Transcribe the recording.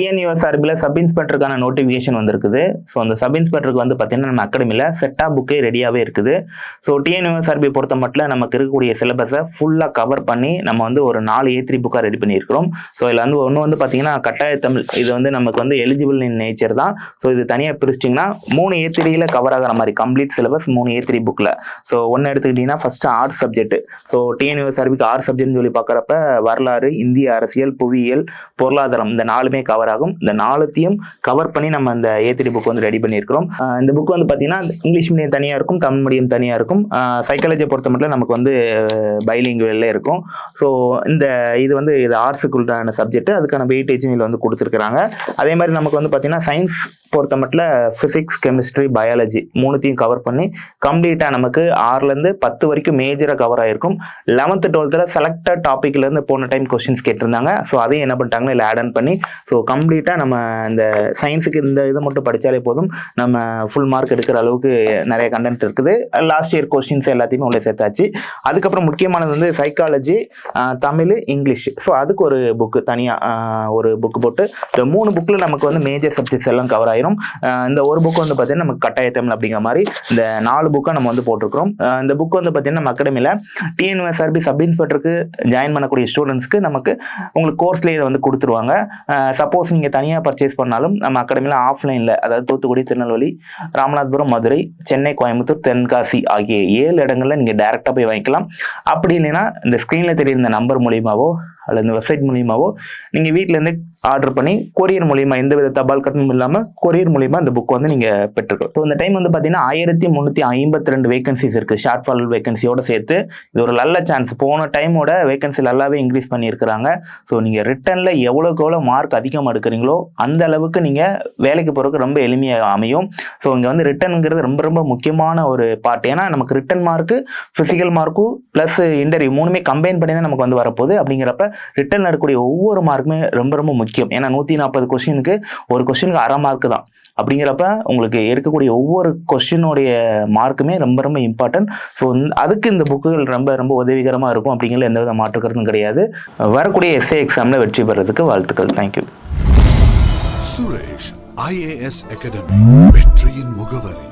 டிஎன்யூஎஸ்ஆர்பியில் sub இன்ஸ்பெக்டருக்கான notification வந்திருக்குது. So அந்த sub இன்ஸ்பெக்டருக்கு வந்து பார்த்தீங்கன்னா நம்ம அகாடமியில் செட்டா புக்கே ரெடியாகவே இருக்குது. ஸோ டிஎன்யூஎஸ்ஆர்பி பொறுத்த மட்டும் நமக்கு இருக்கக்கூடிய சிலபஸை ஃபுல்லாக கவர் பண்ணி நம்ம வந்து ஒரு 4 A3 புக்காக ரெடி பண்ணியிருக்கிறோம். ஸோ இதில் வந்து ஒன்று வந்து பார்த்தீங்கன்னா கட்டாய தமிழ், இது வந்து நமக்கு வந்து எலிஜிபிள் இன் நேச்சர் தான். ஸோ இது தனியாக பிரிச்சிட்டிங்கன்னா 3 A3யில் கவர் ஆகிற மாதிரி கம்ப்ளீட் சிலபஸ் 3 A3 புக்கில். ஸோ ஒன்று எடுத்துக்கிட்டிங்கன்னா ஃபஸ்ட்டு ஆர்ட்ஸ் சப்ஜெக்ட். ஸோ டிஎன்யூஎஸ்ஆர்பிக்கு ஆர்ட்ஸ் சப்ஜெக்ட்னு சொல்லி பார்க்குறப்ப வரலாறு, இந்திய அரசியல், புவியியல், பொருளாதாரம் இந்த 4மே கவர் ஆகும். இந்த 4த்தையும் கவர் பண்ணி நம்ம இந்த A3 புக் வந்து ரெடி பண்ணியிருக்கிறோம். இந்த புக் வந்து பார்த்தீங்கன்னா இங்கிலீஷ் மீடியம் தனியாக இருக்கும், தமிழ் மீடியம் தனியாக இருக்கும். சைக்காலஜியை பொறுத்த மட்டும் நமக்கு வந்து பைலிங்குவல்ல இருக்கும். ஸோ இது வந்து ஆர்ட்ஸுக்குள்ளான சப்ஜெக்ட், அதுக்கான வெயிட்டேஜும் இதில் வந்து கொடுத்துருக்குறாங்க. அதே மாதிரி நமக்கு வந்து பார்த்தீங்கன்னா சயின்ஸ் பொறுத்த மட்டும் ஃபிசிக்ஸ், கெமிஸ்ட்ரி, பயாலஜி 3த்தையும் கவர் பண்ணி கம்ப்ளீட்டாக நமக்கு 6லேருந்து 10 வரைக்கும் மேஜராக கவர் ஆகிருக்கும். 11th 12th செலக்டட் டாப்பிக்லேருந்து போன டைம் கொஸ்டின்ஸ் கேட்டிருந்தாங்க. ஸோ அதையும் என்ன பண்ணிட்டாங்கன்னா இல்லை ஆட் ஆன் பண்ணி ஸோ கம்ப்ளீட்டாக நம்ம இந்த சயின்ஸுக்கு இந்த இதை மட்டும் படித்தாலே போதும், நம்ம ஃபுல் மார்க் எடுக்கிற அளவுக்கு நிறைய கண்டென்ட் இருக்குது. லாஸ்ட் இயர் கொஸ்டின்ஸ் எல்லாத்தையுமே உள்ளே சேர்த்தாச்சு. அதுக்கப்புறம் முக்கியமானது வந்து சைக்காலஜி, தமிழ், இங்கிலீஷ். ஸோ அதுக்கு ஒரு புக்கு தனியாக ஒரு புக்கு போட்டு இந்த 3 புக்கில் நமக்கு வந்து மேஜர் சப்ஜெக்ட்ஸ் எல்லாம் கவர் ஆகிரும். இந்த ஒரு புக் வந்து பார்த்தீங்கன்னா நமக்கு கட்டாய தமிழ் அப்படிங்கிற மாதிரி இந்த 4 புக்கை நம்ம வந்து போட்டிருக்கிறோம். இந்த புக் வந்து பார்த்தீங்கன்னா நம்ம அகாடமியில் டிஎன்யூஎஸ்ஆர்பி சப் இன்ஸ்பெக்டருக்கு ஜாயின் பண்ணக்கூடிய ஸ்டூடெண்ட்ஸ்க்கு நமக்கு உங்களுக்கு கோர்ஸ்லேயே இதை வந்து கொடுத்துருவாங்க. சப்போஸ் நீங்கள் தனியாக பர்ச்சேஸ் பண்ணாலும் நம்ம அகாடமியில் ஆஃப்லைனில், அதாவது தூத்துக்குடி, திருநெல்வேலி, ராமநாதபுரம், மதுரை, சென்னை, கோயம்புத்தூர், தென்காசி ஆகிய 7 இடங்களில் நீங்கள் டைரெக்டாக போய் வாங்கிக்கலாம். அப்படி இல்லைன்னா இந்த ஸ்க்ரீனில் தெரியுற இந்த நம்பர் மூலியமாவோ அல்லது இந்த வெப்சைட் மூலியமாவோ நீங்கள் வீட்டிலேருந்து ஆர்டர் பண்ணி கொரியர் மூலியமா, எந்த வித தபால் கட்டணமும் இல்லாமல் கொரியர் மூலியமா இந்த புக் வந்து நீங்கள் பெற்றுக்கலாம். ஸோ இந்த டைம் வந்து பார்த்தீங்கன்னா 1352 வேகன்சிஸ் இருக்குது, ஷார்ட் ஃபால் வேகன்சியோட சேர்த்து. இது ஒரு நல்ல சான்ஸ். போன டைமோட வேகன்சி நல்லாவே இன்க்ரீஸ் பண்ணியிருக்கிறாங்க. ஸோ நீங்கள் ரிட்டனில் எவ்வளோக்கு எவ்வளோ மார்க் அதிகமாக எடுக்கிறீங்களோ அந்த அளவுக்கு நீங்கள் வேலைக்கு போகிறதுக்கு ரொம்ப எளிமையாக அமையும். ஸோ இங்கே வந்து ரிட்டனுங்கிறது ரொம்ப ரொம்ப முக்கியமான ஒரு பார்ட். ஏன்னா நமக்கு ரிட்டன் மார்க்கு, ஃபிசிக்கல் மார்க்கும் ப்ளஸ் இன்டர்வியூ 3மே கம்பைன் பண்ணி தான் நமக்கு வந்து வரப்போகுது. அப்படிங்கிறப்ப ரிட்டனில் இருக்கக்கூடிய ஒவ்வொரு மார்க்குமே ரொம்ப ரொம்ப முக்கியம். ஏன்னா 140 கொஸ்டினுக்கு ஒரு கொஸ்டினுக்கு 1/2 மார்க் தான். அப்படிங்கிறப்ப உங்களுக்கு இருக்கக்கூடிய ஒவ்வொரு கொஸ்டினுடைய மார்க்குமே ரொம்ப ரொம்ப இம்பார்ட்டன்ட். ஸோ அதுக்கு இந்த புக்குகள் ரொம்ப ரொம்ப உதவிகரமாக இருக்கும். அப்படிங்கிற எந்த வித மாற்றுக்கிறதும் கிடையாது. வரக்கூடிய எஸ்ஏ எக்ஸாமில் வெற்றி பெறதுக்கு வாழ்த்துக்கள். தேங்க்யூ. சுரேஷ் IAS அகாடமி, வெற்றியின் முகவரி.